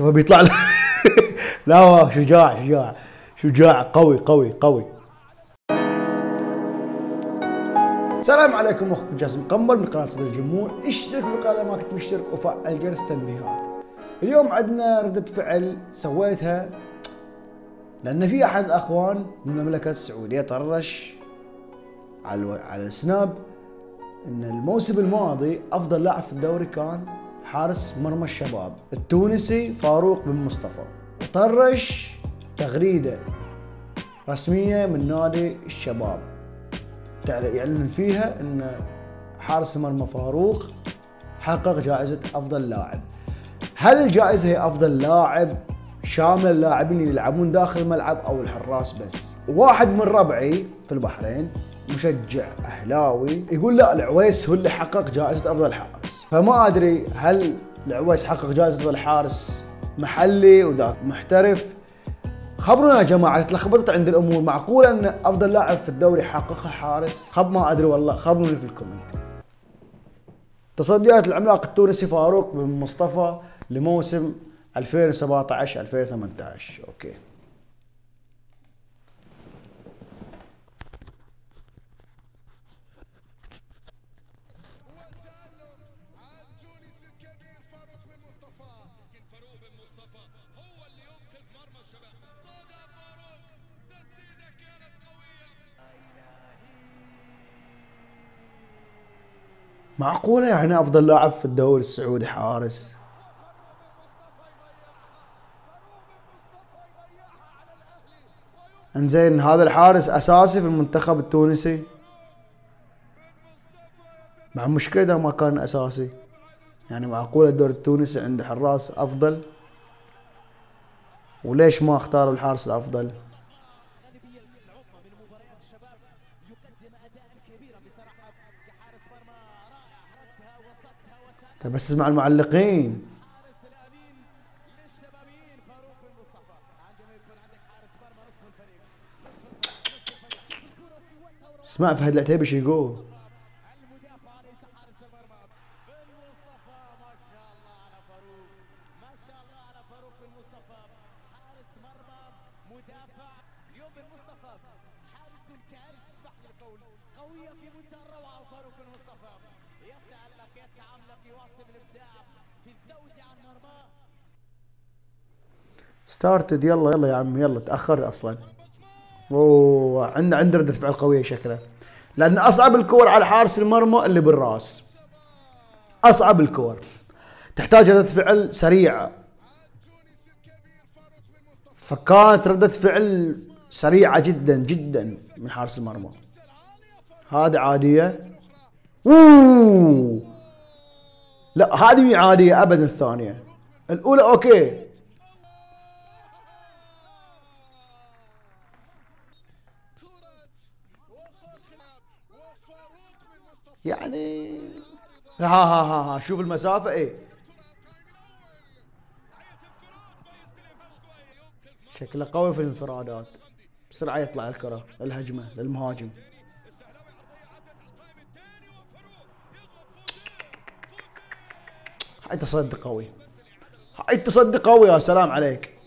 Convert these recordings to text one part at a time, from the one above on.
شوفه بيطلع له. لا شجاع شجاع شجاع، قوي قوي قوي. السلام عليكم، اخوكم جاسم قنبل من قناه صدى الجمهور. اشترك في القناه اذا ما كنت مشترك وفعل جرس التنبيهات. اليوم عندنا ردة فعل سويتها لان في احد الاخوان من المملكه السعوديه طرش على السناب ان الموسم الماضي افضل لاعب في الدوري كان حارس مرمى الشباب التونسي فاروق بن مصطفى، وطرش تغريده رسميه من نادي الشباب يعلن فيها ان حارس المرمى فاروق حقق جائزه افضل لاعب. هل الجائزه هي افضل لاعب شامله اللاعبين اللي يلعبون داخل الملعب او الحراس بس؟ واحد من ربعي في البحرين مشجع اهلاوي يقول لا، العويس هو اللي حقق جائزه افضل حارس. فما ادري هل العويس حقق جائزه افضل حارس محلي وذاك محترف؟ خبرونا يا جماعه، تلخبطت عند الامور. معقوله ان افضل لاعب في الدوري حققها حارس؟ ما ادري والله، خبروني في الكومنت. تصديات العملاق التونسي فاروق بن مصطفى لموسم 2017 2018. اوكي. معقولة يعني افضل لاعب في الدوري السعودي حارس؟ انزين، هذا الحارس اساسي في المنتخب التونسي؟ مع مشكلة اذا ما كان اساسي. يعني معقولة الدوري التونسي عنده حراس افضل؟ وليش ما اختاروا الحارس الافضل؟ طيب بس اسمع المعلقين. اسمع فهد العتيبي شو يقول. ستارتد. يلا يلا يا عم، يلا تاخرت اصلا. اوه، عنده ردة فعل قوية شكله، لان اصعب الكور على حارس المرمى اللي بالراس. اصعب الكور تحتاج ردة فعل سريعة، فكانت ردة فعل سريعة جدا جدا من حارس المرمى. هذه عادية. اوه لا، هذه مي عادية ابدا. الثانية، الاولى اوكي. يعني ها شوف المسافة ايه. شكله قوي في الانفرادات، بسرعة يطلع الكرة للهجمة للمهاجم. هاي تصدي قوي، هاي تصدي قوي. يا سلام عليك،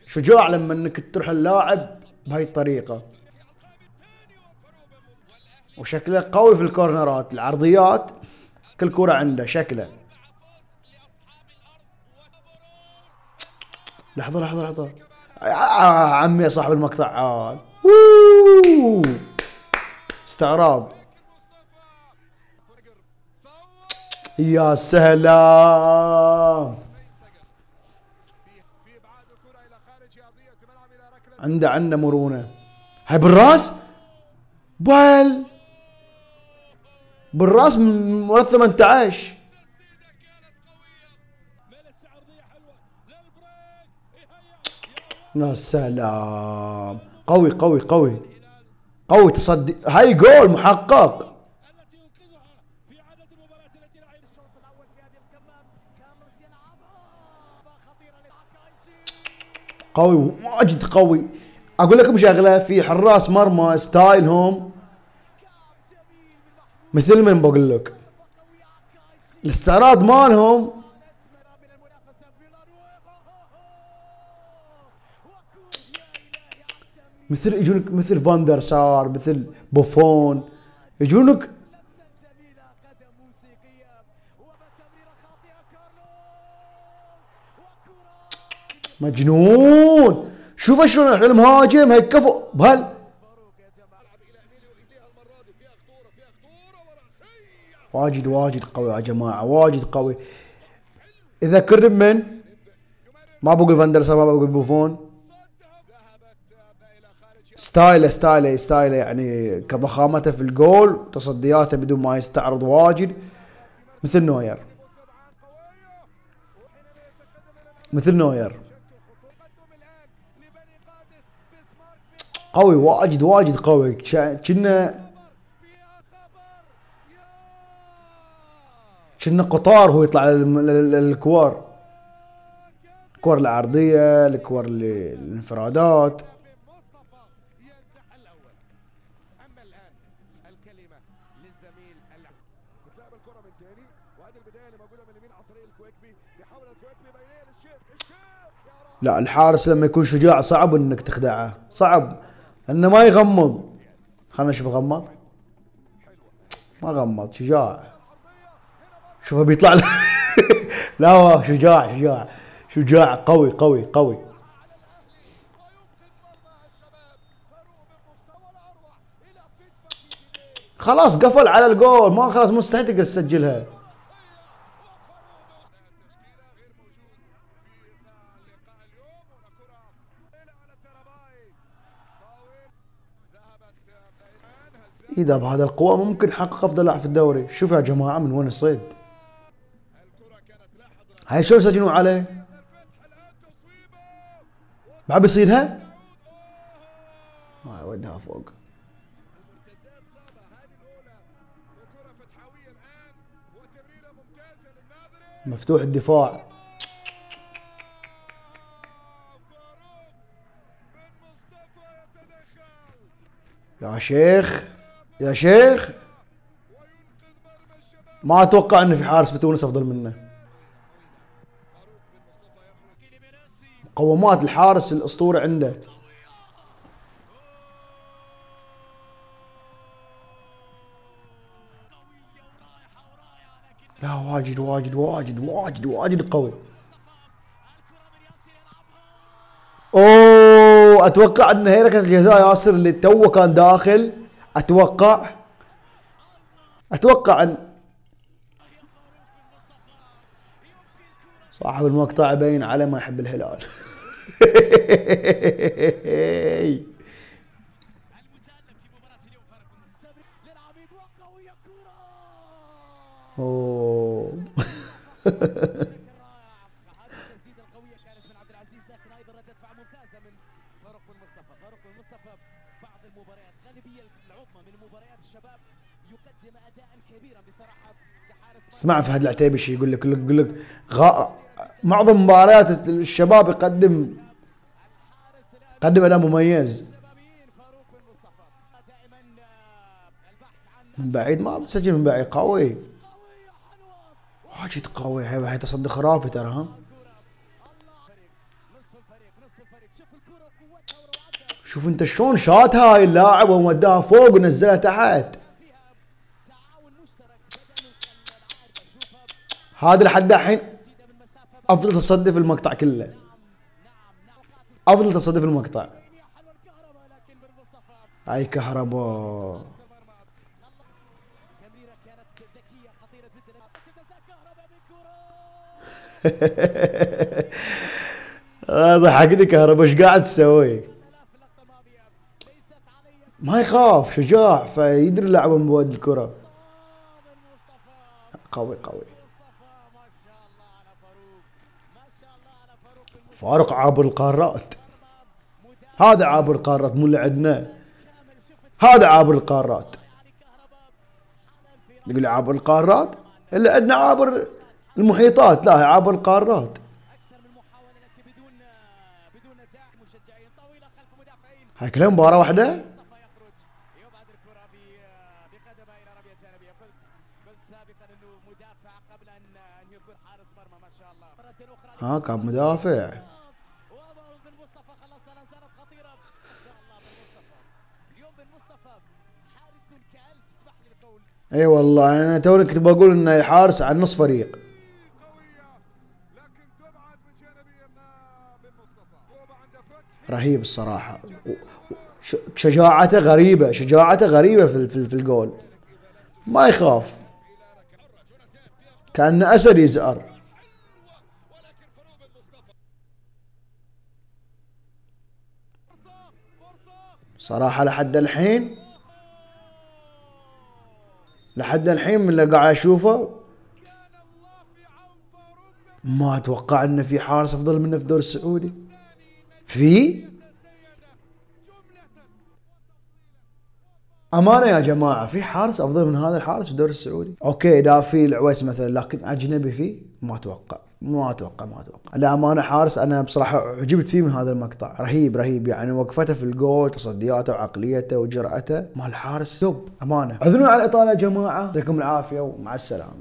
شجاع لما انك تروح اللاعب بهاي الطريقة. وشكله قوي في الكورنرات العرضيات، كل كرة عنده شكله. لحظة لحظة لحظة، عمي يا صاحب المقطع عال. استغراب. يا سلام، عنده مرونة. هاي بالراس، بالراس من ورا 18. يا سلام، قوي قوي قوي قوي. تصدي، هاي جول محقق. قوي واجد قوي. اقول لكم شغله، في حراس مرمى ستايلهم مثل من بقول لك الاستعراض مالهم مثل يجونك مثل فاندر سار، مثل بوفون، يجونك مجنون. شوف شلون احنا المهاجم هي كفو بهال. واجد واجد قوي يا جماعه، واجد قوي. اذا كرم من ما بقول فاندر سار، ما بقول بوفون، ستايله يعني كضخامته في الجول، تصدياته بدون ما يستعرض واجد، مثل نوير. مثل نوير قوي، واجد واجد قوي. كنا قطار هو يطلع الكوار، الكور العرضية، الكور الانفرادات. لا الحارس لما يكون شجاع صعب انك تخدعه، صعب انه ما يغمض. خلنا نشوف غمض، ما غمض، شجاع. شوفه بيطلع لا هو شجاع شجاع شجاع، قوي قوي قوي. خلاص قفل على الجول، ما خلاص مستحيل تقدر تسجلها. اذا بهذا القوة ممكن يحقق افضل لاعب في الدوري. شوف يا جماعة من وين الصيد. هاي شلون يسجلون عليه؟ بعد بيصيدها؟ ما يودها فوق. مفتوح الدفاع. يا شيخ يا شيخ، ما اتوقع ان في حارس في تونس افضل منه. مقومات الحارس الاسطوري عنده. لا واجد واجد واجد واجد واجد قوي. اوه اتوقع ان هي ركله الجزاء ياسر اللي تو كان داخل. اتوقع ان صاحب المقطع باين على ما يحب الهلال. اوه اسمع فهد العتيبي شي يقول لك معظم مباريات الشباب يقدم اداء مميز. من بعيد ما بتسجل، من بعيد قوي واجد قوي. هاي تصدي خرافي ترى. ها شوف انت شلون شات هاي اللاعب ومداها فوق ونزلها تحت. هذا لحد الحين افضل تصدي في المقطع كله، افضل تصدي في المقطع. هاي كهرباء. ضحكني كهرباء. ايش قاعد تسوي؟ ما يخاف، شجاع، فيدري اللاعب من بود الكرة. قوي قوي. فاروق عابر القارات. هذا عابر القارات مو اللي عندنا، هذا عابر القارات. يقول عابر القارات، اللي عندنا عابر المحيطات، لا عابر القارات. هاي كلها مباراة واحدة. ها كان مدافع. اي والله انا توني كنت بقول ان الحارس على نص فريق. رهيب الصراحة، شجاعته غريبة، شجاعته غريبة في الجول، ما يخاف كأنه أسد يزأر. صراحة لحد الحين من اللي قاعد اشوفه ما اتوقع ان في حارس افضل منه في الدوري السعودي. في امانه يا جماعه، في حارس افضل من هذا الحارس في الدوري السعودي؟ اوكي اذا في العويس مثلا، لكن اجنبي فيه ما اتوقع. لا امانه حارس انا بصراحه عجبت فيه من هذا المقطع، رهيب يعني وقفته في الجول، تصدياته وعقليته وجرأته مال الحارس توب امانه. اذنوا على الاطاله يا جماعه، يعطيكم العافيه ومع السلامه.